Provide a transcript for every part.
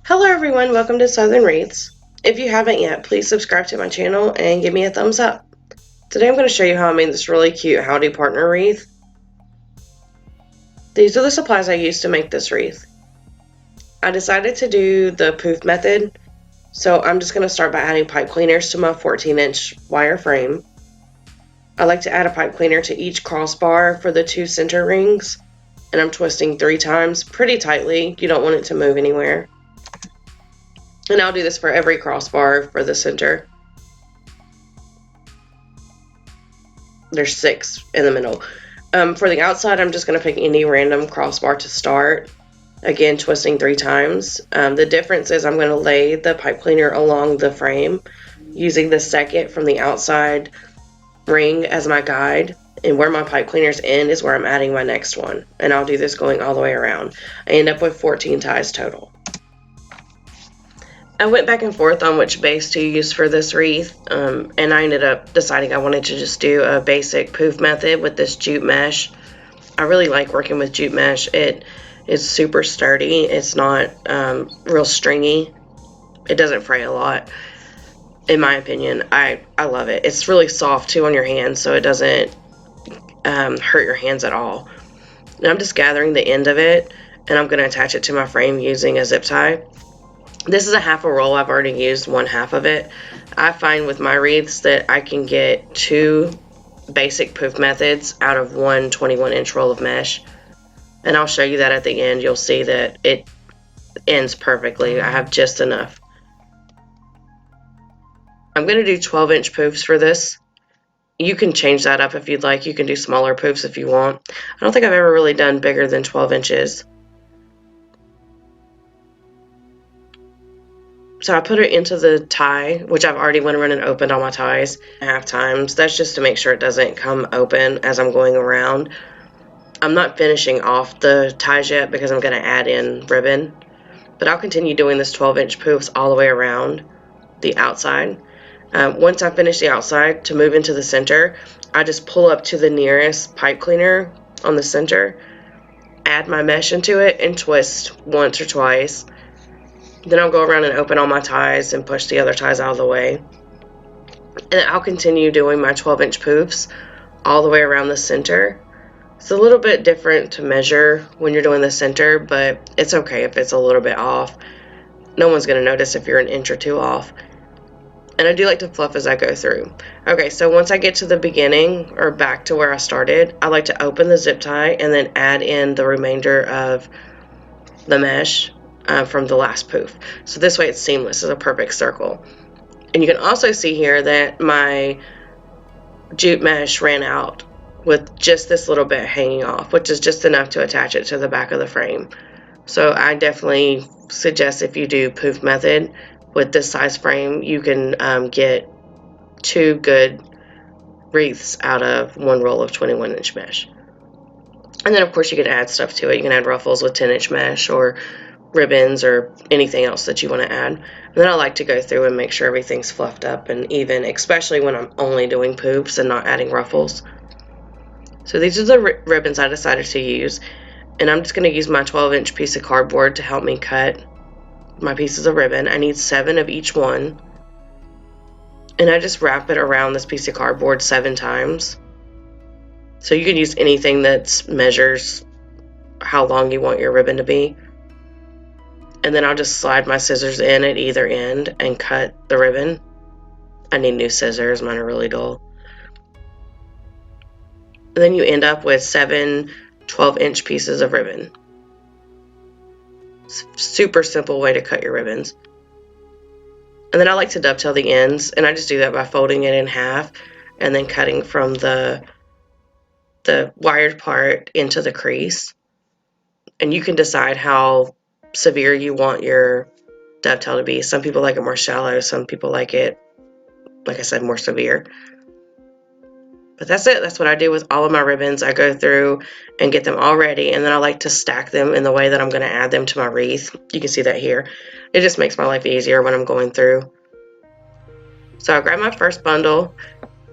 Hello everyone, welcome to Southern Wreaths. If you haven't yet, please subscribe to my channel and give me a thumbs up. Today I'm going to show you how I made this really cute Howdy Partner wreath. These are the supplies I used to make this wreath. I decided to do the poof method, so I'm just going to start by adding pipe cleaners to my 14-inch wire frame. I like to add a pipe cleaner to each crossbar for the two center rings, and I'm twisting 3 times pretty tightly. You don't want it to move anywhere. And I'll do this for every crossbar for the center. There's 6 in the middle. For the outside, I'm just going to pick any random crossbar to start. Again, twisting 3 times. The difference is I'm going to lay the pipe cleaner along the frame using the second from the outside ring as my guide. And where my pipe cleaners end is where I'm adding my next one. And I'll do this going all the way around. I end up with 14 ties total. I went back and forth on which base to use for this wreath, and I ended up deciding I wanted to just do a basic poof method with this jute mesh. I really like working with jute mesh. It is super sturdy. It's not real stringy. It doesn't fray a lot, in my opinion. I love it. It's really soft too on your hands, so it doesn't hurt your hands at all. And I'm just gathering the end of it, and I'm going to attach it to my frame using a zip tie. This is a half a roll. I've already used 1/2 of it. I find with my wreaths that I can get 2 basic poof methods out of one 21-inch roll of mesh. And I'll show you that at the end. You'll see that it ends perfectly. I have just enough. I'm going to do 12-inch poofs for this. You can change that up if you'd like. You can do smaller poofs if you want. I don't think I've ever really done bigger than 12 inches. So I put it into the tie, which I've already went around and opened all my ties 1/2 times. That's just to make sure it doesn't come open as I'm going around. I'm not finishing off the ties yet because I'm going to add in ribbon. But I'll continue doing this 12-inch poofs all the way around the outside. Once I finish the outside, to move into the center, I just pull up to the nearest pipe cleaner on the center, add my mesh into it, and twist once or twice. Then I'll go around and open all my ties and push the other ties out of the way. And I'll continue doing my 12-inch poofs all the way around the center. It's a little bit different to measure when you're doing the center, but it's okay if it's a little bit off. No one's going to notice if you're an inch or 2 off. And I do like to fluff as I go through. Okay, so once I get to the beginning or back to where I started, I like to open the zip tie and then add in the remainder of the mesh from the last poof. So this way it's seamless. It's a perfect circle. And you can also see here that my jute mesh ran out with just this little bit hanging off, which is just enough to attach it to the back of the frame. So I definitely suggest if you do poof method with this size frame, you can get 2 good wreaths out of 1 roll of 21-inch mesh. And then of course you can add stuff to it. You can add ruffles with 10-inch mesh or ribbons or anything else that you want to add. And then I like to go through and make sure everything's fluffed up and even, especially when I'm only doing poofs and not adding ruffles. So these are the ribbons I decided to use, and I'm just going to use my 12-inch piece of cardboard to help me cut my pieces of ribbon. I need 7 of each one, and I just wrap it around this piece of cardboard 7 times. So you can use anything that measures how long you want your ribbon to be. And then I'll just slide my scissors in at either end and cut the ribbon. I need new scissors, mine are really dull. And then you end up with 7 12-inch pieces of ribbon. Super simple way to cut your ribbons. And then I like to dovetail the ends, and I just do that by folding it in half and then cutting from the wired part into the crease. And you can decide how severe you want your dovetail to be. Some people like it more shallow, some people like it, like I said, more severe. But that's it. That's what I do with all of my ribbons. I go through and get them all ready, and then I like to stack them in the way that I'm going to add them to my wreath. You can see that here. It just makes my life easier when I'm going through. So I grab my first bundle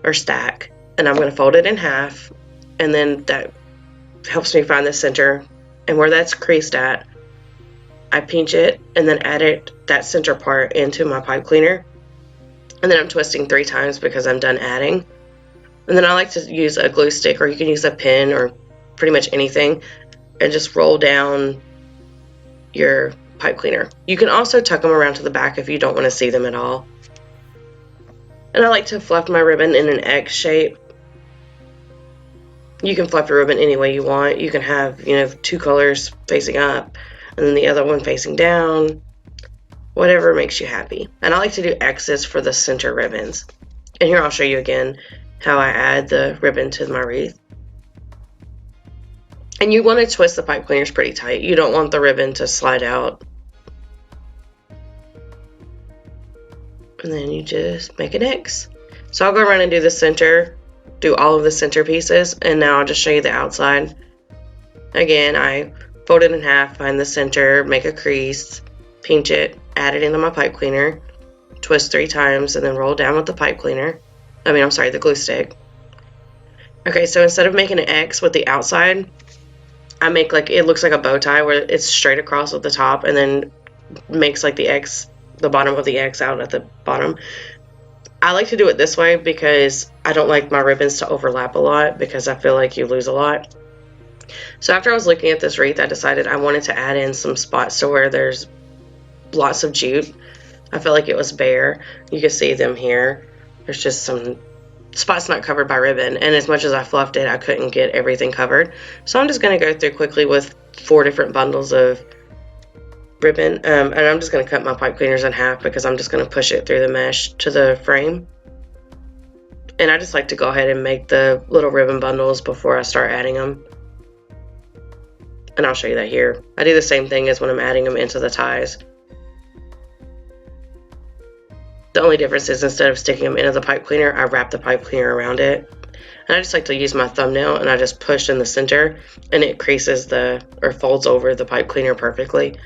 or stack, and I'm going to fold it in half, and then that helps me find the center. And where that's creased at, I pinch it and then add that center part into my pipe cleaner. And then I'm twisting 3 times because I'm done adding. And then I like to use a glue stick, or you can use a pin or pretty much anything, and just roll down your pipe cleaner. You can also tuck them around to the back if you don't want to see them at all. And I like to fluff my ribbon in an X shape. You can fluff your ribbon any way you want. You can have, 2 colors facing up and then the other one facing down. Whatever makes you happy. And I like to do X's for the center ribbons. And here I'll show you again how I add the ribbon to my wreath. And you want to twist the pipe cleaners pretty tight. You don't want the ribbon to slide out. And then you just make an X. So I'll go around and do the center, do all of the center pieces, and now I'll just show you the outside. Again, I fold it in half, find the center, make a crease, pinch it, add it into my pipe cleaner, twist 3 times, and then roll down with the pipe cleaner. The glue stick. Okay, so instead of making an X with the outside, I make it looks like a bow tie where it's straight across at the top and then makes like the X, the bottom of the X out at the bottom. I like to do it this way because I don't like my ribbons to overlap a lot because I feel like you lose a lot. So after I was looking at this wreath, I decided I wanted to add in some spots to where there's lots of jute. I felt like it was bare. You can see them here. There's just some spots not covered by ribbon, and as much as I fluffed it, I couldn't get everything covered. So I'm just going to go through quickly with 4 different bundles of ribbon, and I'm just going to cut my pipe cleaners in half because I'm just going to push it through the mesh to the frame. And I just like to go ahead and make the little ribbon bundles before I start adding them. And I'll show you that here. I do the same thing as when I'm adding them into the ties. The only difference is instead of sticking them into the pipe cleaner, I wrap the pipe cleaner around it. And I just like to use my thumbnail and I just push in the center and it creases or folds over the pipe cleaner perfectly.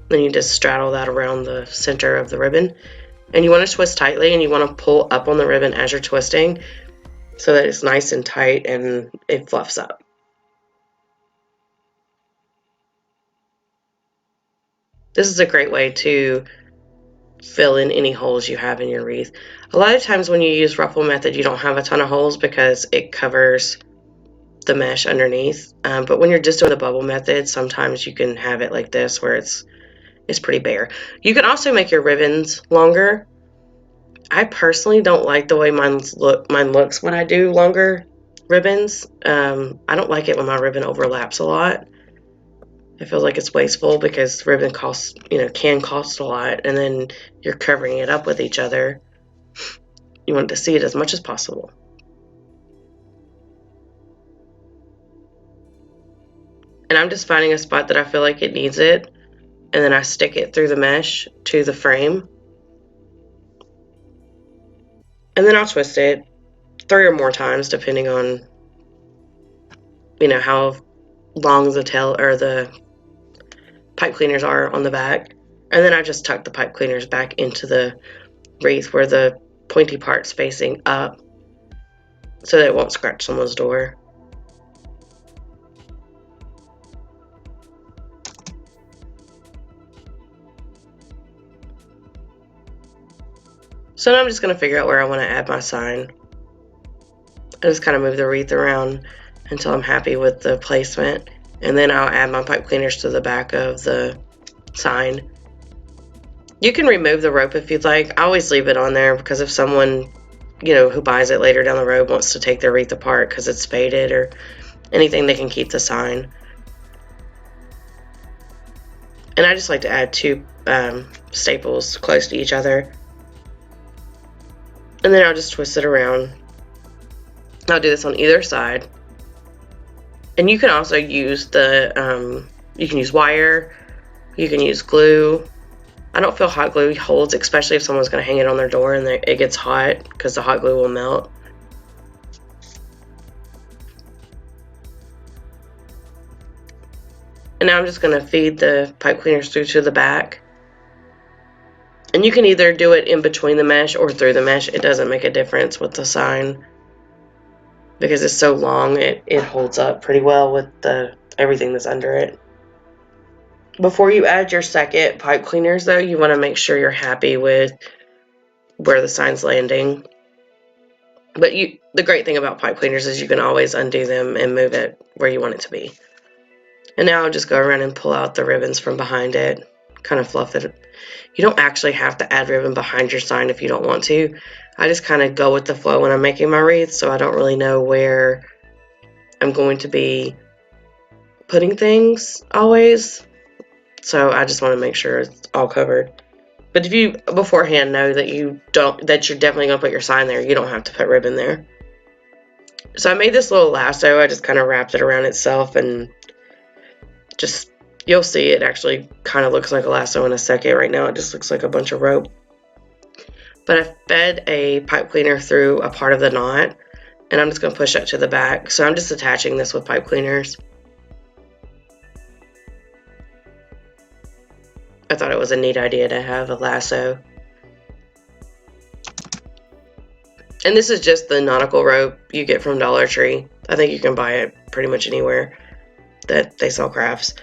Then you just straddle that around the center of the ribbon. And you want to twist tightly and you want to pull up on the ribbon as you're twisting so that it's nice and tight and it fluffs up. This is a great way to fill in any holes you have in your wreath. A lot of times when you use ruffle method, you don't have a ton of holes because it covers the mesh underneath. But when you're just doing the bubble method, sometimes you can have it like this where it's pretty bare. You can also make your ribbons longer. I personally don't like the way mine looks when I do longer ribbons. I don't like it when my ribbon overlaps a lot. I feel like it's wasteful because ribbon can cost a lot, and then you're covering it up with each other. You want to see it as much as possible. And I'm just finding a spot that I feel like it needs it, and then I stick it through the mesh to the frame. And then I'll twist it 3 or more times depending on, how long the tail or the pipe cleaners are on the back. And then I just tuck the pipe cleaners back into the wreath where the pointy part's facing up so that it won't scratch someone's door. So now I'm just going to figure out where I want to add my sign. I just kind of move the wreath around until I'm happy with the placement. And then I'll add my pipe cleaners to the back of the sign. You can remove the rope if you'd like. I always leave it on there because if someone, who buys it later down the road wants to take their wreath apart because it's faded or anything, they can keep the sign. And I just like to add 2 staples close to each other. And then I'll just twist it around. I'll do this on either side. And you can also use you can use wire, you can use glue. I don't feel hot glue holds, especially if someone's going to hang it on their door and it gets hot because the hot glue will melt. And now I'm just going to feed the pipe cleaners through to the back. And you can either do it in between the mesh or through the mesh. It doesn't make a difference with the sign because it's so long, it holds up pretty well with everything that's under it. Before you add your second pipe cleaners, though, you want to make sure you're happy with where the sign's landing. But the great thing about pipe cleaners is you can always undo them and move it where you want it to be. And now I'll just go around and pull out the ribbons from behind it, kind of fluff it. You don't actually have to add ribbon behind your sign if you don't want to. I just kind of go with the flow when I'm making my wreath, so I don't really know where I'm going to be putting things always. So I just want to make sure it's all covered. But if you beforehand know that you're definitely gonna put your sign there, you don't have to put ribbon there. So I made this little lasso. I just kind of wrapped it around itself, and just, you'll see it actually kind of looks like a lasso in a second. Right now it just looks like a bunch of rope. But I fed a pipe cleaner through a part of the knot, and I'm just gonna push it to the back. So I'm just attaching this with pipe cleaners. I thought it was a neat idea to have a lasso. And this is just the nautical rope you get from Dollar Tree. I think you can buy it pretty much anywhere that they sell crafts.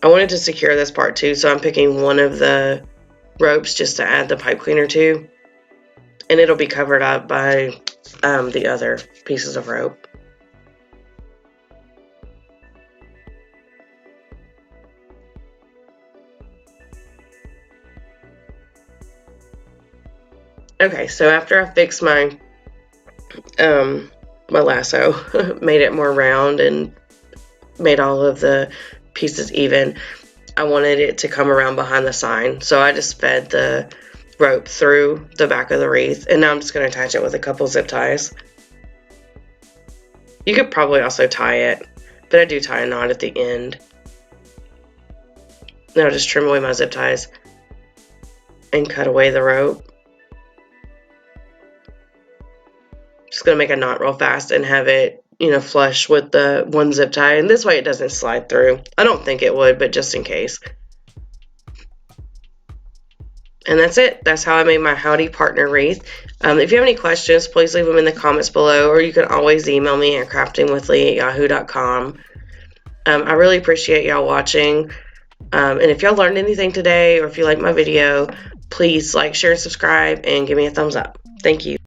I wanted to secure this part too, so I'm picking one of the ropes just to add the pipe cleaner to. And it'll be covered up by the other pieces of rope. Okay, so after I fixed my my lasso, made it more round and made all of the pieces even, I wanted it to come around behind the sign. So I just fed the rope through the back of the wreath, and now I'm just going to attach it with a couple zip ties. You could probably also tie it, but I do tie a knot at the end. Now I'll just trim away my zip ties and cut away the rope. Just gonna make a knot real fast and have it, flush with the one zip tie, and this way it doesn't slide through. I don't think it would, but just in case. And that's it. That's how I made my Howdy Partner wreath. If you have any questions, please leave them in the comments below, or you can always email me at craftingwithlee@yahoo.com. I really appreciate y'all watching. And if y'all learned anything today, or if you like my video, please like, share, and subscribe, and give me a thumbs up. Thank you.